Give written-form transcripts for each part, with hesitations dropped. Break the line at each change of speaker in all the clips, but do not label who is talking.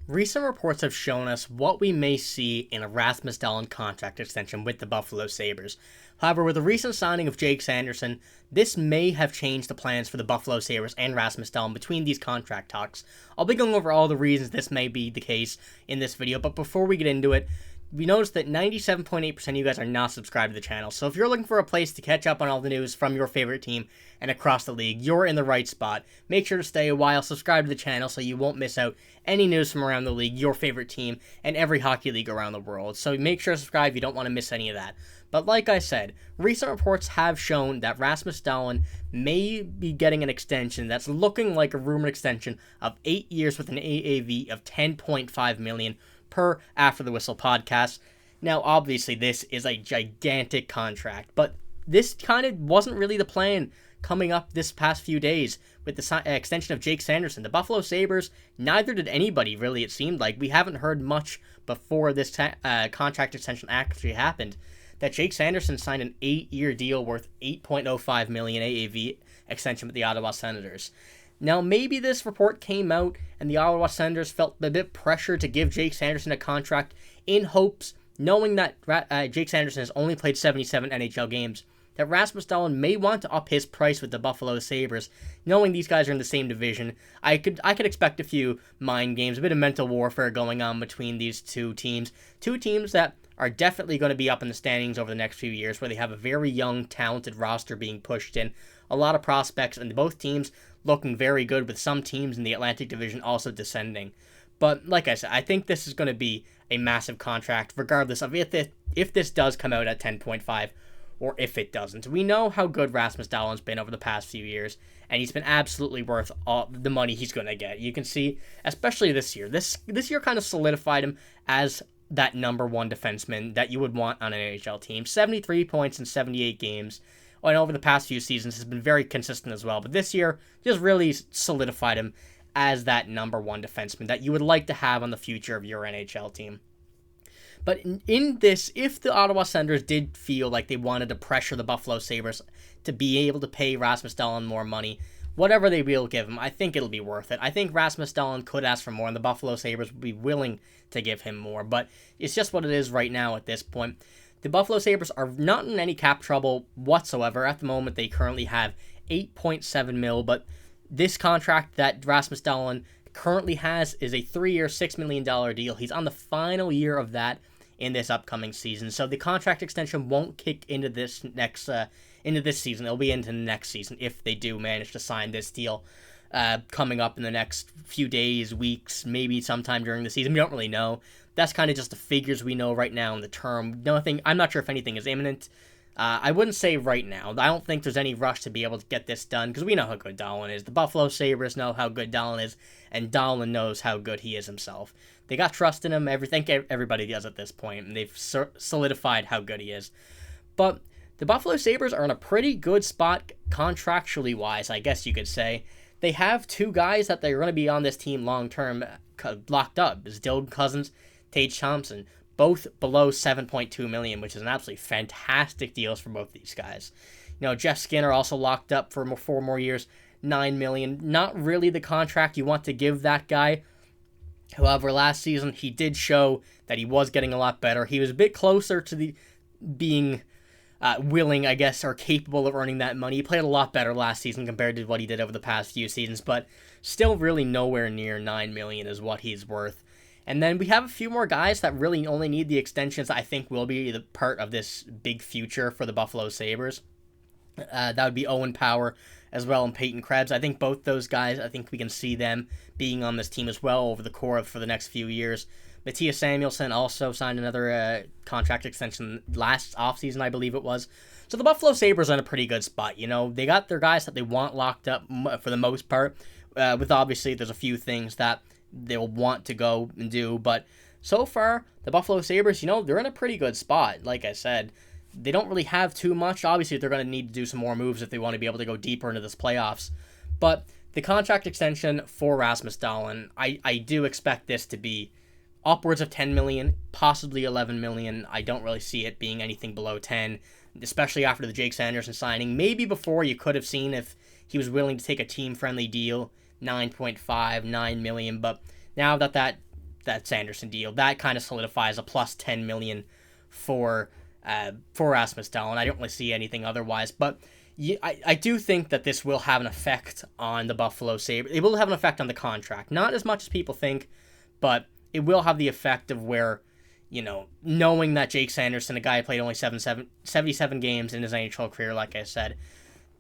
Recent reports have shown us what we may see in a Rasmus Dahlin contract extension with the Buffalo Sabres. However, with the recent signing of Jake Sanderson, this may have changed the plans for the Buffalo Sabres and Rasmus Dahlin between these contract talks. I'll be going over all the reasons this may be the case in this video, but before we get into it, we noticed that 97.8% of you guys are not subscribed to the channel, so if you're looking for a place to catch up on all the news from your favorite team and across the league, you're in the right spot. Make sure to stay a while, subscribe to the channel so you won't miss out any news from around the league, your favorite team, and every hockey league around the world. So make sure to subscribe if you don't want to miss any of that. But like I said, recent reports have shown that Rasmus Dahlin may be getting an extension that's looking like a rumored extension of 8 years with an AAV of $10.5 million per After the Whistle podcast. Now, obviously, this is a gigantic contract, but this kind of wasn't really the plan coming up this past few days with the extension of Jake Sanderson. The Buffalo Sabres, neither did anybody, really, it seemed like. We haven't heard much before this contract extension actually happened, that Jake Sanderson signed an 8-year deal worth $8.05 million AAV extension with the Ottawa Senators. Now, maybe this report came out and the Ottawa Senators felt a bit pressured to give Jake Sanderson a contract in hopes, knowing that Jake Sanderson has only played 77 NHL games, that Rasmus Dahlin may want to up his price with the Buffalo Sabres, knowing these guys are in the same division. I could expect a few mind games, a bit of mental warfare going on between these two teams that are definitely going to be up in the standings over the next few years, where they have a very young, talented roster being pushed in, a lot of prospects, and both teams looking very good, with some teams in the Atlantic Division also descending. But like I said, I think this is going to be a massive contract, regardless of if this does come out at 10.5 or if it doesn't. We know how good Rasmus Dahlin's been over the past few years, and he's been absolutely worth all the money he's going to get. You can see, especially this year. This year kind of solidified him as that number one defenseman that you would want on an NHL team. 73 points in 78 games. And over the past few seasons has been very consistent as well. But this year just really solidified him as that number one defenseman that you would like to have on the future of your NHL team. But in this, if the Ottawa Senators did feel like they wanted to pressure the Buffalo Sabres to be able to pay Rasmus Dahlin more money, whatever they will give him, I think it'll be worth it. I think Rasmus Dahlin could ask for more, and the Buffalo Sabres would be willing to give him more. But it's just what it is right now at this point. The Buffalo Sabres are not in any cap trouble whatsoever. At the moment, they currently have $8.7 million, but this contract that Rasmus Dahlin currently has is a 3-year, $6 million deal. He's on the final year of that in this upcoming season, so the contract extension won't kick into this season. It'll be into the next season if they do manage to sign this deal coming up in the next few days, weeks, maybe sometime during the season. We don't really know. That's kind of just the figures we know right now in the term. I'm not sure if anything is imminent. I wouldn't say right now. I don't think there's any rush to be able to get this done because we know how good Dahlin is. The Buffalo Sabres know how good Dahlin is, and Dahlin knows how good he is himself. They got trust in him. I think everybody does at this point, and they've solidified how good he is. But the Buffalo Sabres are in a pretty good spot contractually wise, I guess you could say. They have two guys that they're going to be on this team long term locked up. It's Dylan Cousins, Tage Thompson, both below $7.2 million, which is an absolutely fantastic deals for both these guys. You know, Jeff Skinner also locked up for 4 more years, $9 million. Not really the contract you want to give that guy. However, last season he did show that he was getting a lot better. He was a bit closer to being willing, I guess, or capable of earning that money. He played a lot better last season compared to what he did over the past few seasons, but still really nowhere near $9 million is what he's worth. And then we have a few more guys that really only need the extensions I think will be the part of this big future for the Buffalo Sabres. That would be Owen Power as well and Peyton Krebs. I think both those guys, I think we can see them being on this team as well over the core for the next few years. Matthias Samuelsson also signed another contract extension last offseason, I believe it was. So the Buffalo Sabres are in a pretty good spot. You know, they got their guys that they want locked up for the most part, with obviously there's a few things that they'll want to go and do, but so far, the Buffalo Sabres, you know, they're in a pretty good spot. Like I said, they don't really have too much. Obviously, they're going to need to do some more moves if they want to be able to go deeper into this playoffs, but the contract extension for Rasmus Dahlin, I do expect this to be upwards of $10 million, possibly $11 million. I don't really see it being anything below 10, especially after the Jake Sanderson signing. Maybe before you could have seen if he was willing to take a team-friendly deal, 9.5, $9 million, but now that that Sanderson deal. That kind of solidifies a plus 10 million for Rasmus Dahlin. I don't really see anything otherwise, but I do think that this will have an effect on the Buffalo Sabres. It will have an effect on the contract. Not as much as people think, but it will have the effect of where, knowing that Jake Sanderson, a guy who played only 77 games in his NHL career, like I said,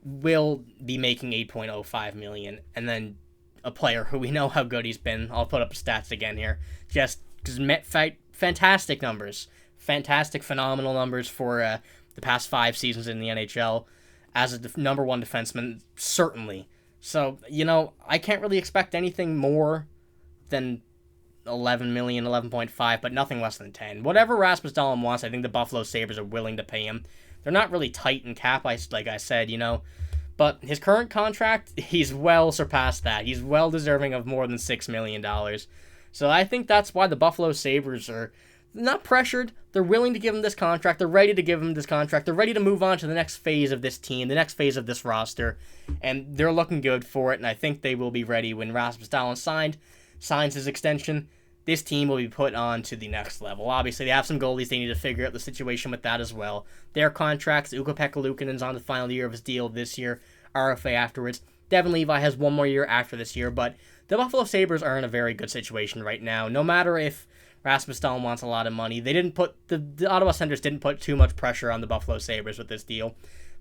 will be making $8.05 million, and then a player who we know how good he's been. I'll put up stats again here. Just fantastic numbers. Fantastic, phenomenal numbers for the past 5 seasons in the NHL as a number one defenseman, certainly. So, I can't really expect anything more than 11 million, 11.5, but nothing less than 10. Whatever Rasmus Dahlin wants, I think the Buffalo Sabres are willing to pay him. They're not really tight in cap, like I said, but his current contract, he's well surpassed that. He's well deserving of more than $6 million. So I think that's why the Buffalo Sabres are not pressured. They're willing to give him this contract. They're ready to give him this contract. They're ready to move on to the next phase of this team, the next phase of this roster, and they're looking good for it, and I think they will be ready when Rasmus Dahlin signs his extension. This team will be put on to the next level. Obviously, they have some goalies. They need to figure out the situation with that as well. Their contracts, Ukko-Pekka Luukkonen's on the final year of his deal this year, RFA afterwards. Devin Levi has one more year after this year, but the Buffalo Sabres are in a very good situation right now. No matter if Rasmus Dahlin wants a lot of money, the Ottawa Senators didn't put too much pressure on the Buffalo Sabres with this deal.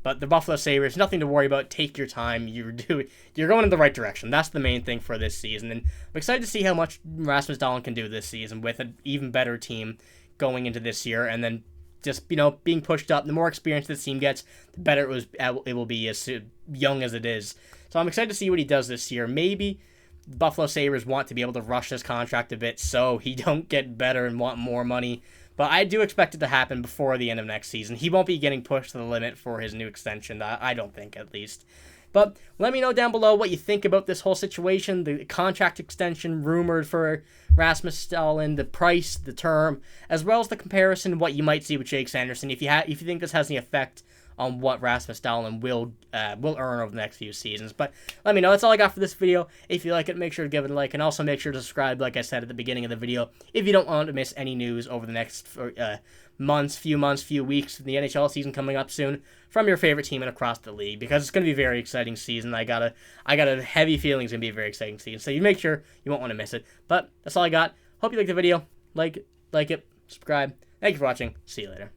But the Buffalo Sabres, nothing to worry about. Take your time. You're going in the right direction. That's the main thing for this season. And I'm excited to see how much Rasmus Dahlin can do this season with an even better team going into this year. And then just, being pushed up. The more experience this team gets, the better it will be as young as it is. So I'm excited to see what he does this year. Maybe the Buffalo Sabres want to be able to rush this contract a bit so he don't get better and want more money. But I do expect it to happen before the end of next season. He won't be getting pushed to the limit for his new extension, I don't think, at least. But let me know down below what you think about this whole situation, the contract extension rumored for Rasmus Dahlin, the price, the term, as well as the comparison, what you might see with Jake Sanderson, if you think this has any effect on what Rasmus Dahlin will earn over the next few seasons. But let me know. That's all I got for this video. If you like it, make sure to give it a like, and also make sure to subscribe, like I said at the beginning of the video, if you don't want to miss any news over the next few weeks, the NHL season coming up soon, from your favorite team and across the league, because it's going to be a very exciting season. I got a heavy feeling it's going to be a very exciting season, so you make sure you won't want to miss it. But that's all I got. Hope you liked the video. Like it, subscribe. Thank you for watching. See you later.